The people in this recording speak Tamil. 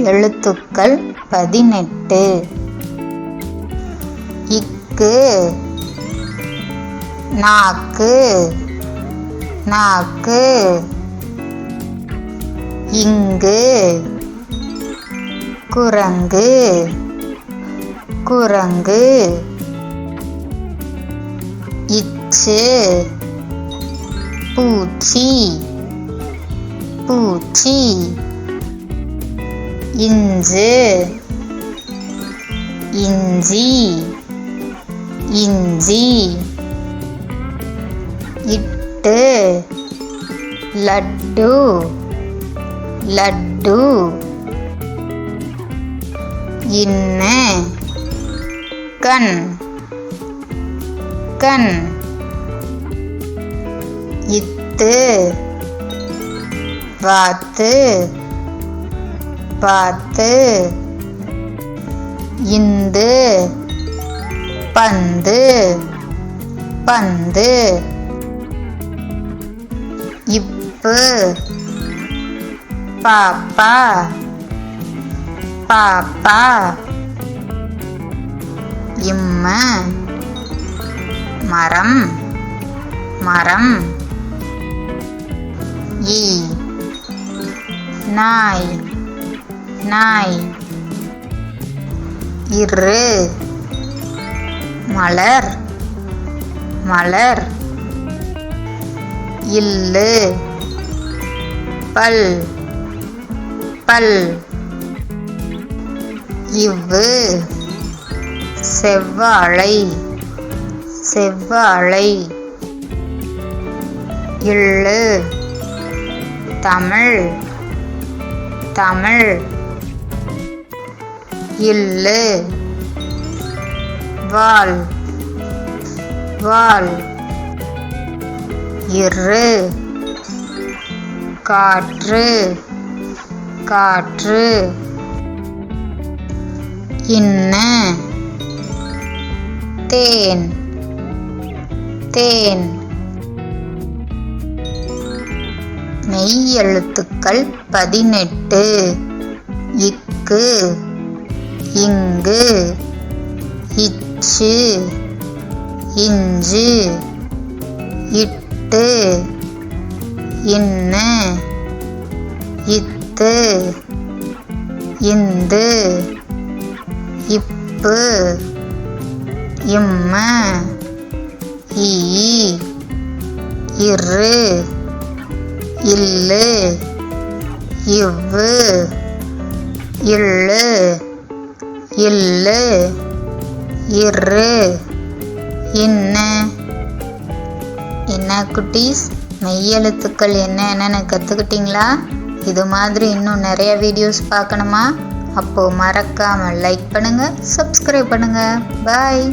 எழுத்துக்கள் 18. இக்கு நாக்கு நாக்கு. இங்கு குரங்கு குரங்கு. இச்சு பூச்சி பூச்சி. இஞ்சு இஞ்சி இஞ்சி. இட்டு லட்டு லட்டு. இன்னு கண் கண். இத்து வாத்து வாத்து. இந்து பந்து பந்து. இப்பு பாப்பா பாப்பா. இம்ம மரம் மரம். ஈ நாய் நாய். இரு மலர் மலர். இல்லு பல் பல். இவ்வு செவ்வாழை செவ்வாழை. இள்ளு தமிழ் தமிழ். இல்லு வால் வால். இரு காற்று காற்று. இன்னு தேன் தேன். மெய் எழுத்துக்கள் 18. இக்கு இங்கு இச்சு இஞ்சு இட்டு இன்னு இத்து இந்து இப்பு இம்ம ஈ இரு இல்லு இவ்வு இல்லு இல்லு இரு இன்னு. என்ன குட்டீஸ், மெய்யெழுத்துக்கள் என்னென்னு கற்றுக்கிட்டீங்களா? இது மாதிரி இன்னும் நிறைய வீடியோஸ் பார்க்கணுமா? அப்போது மறக்காமல் லைக் பண்ணுங்கள், சப்ஸ்கிரைப் பண்ணுங்கள். பாய்.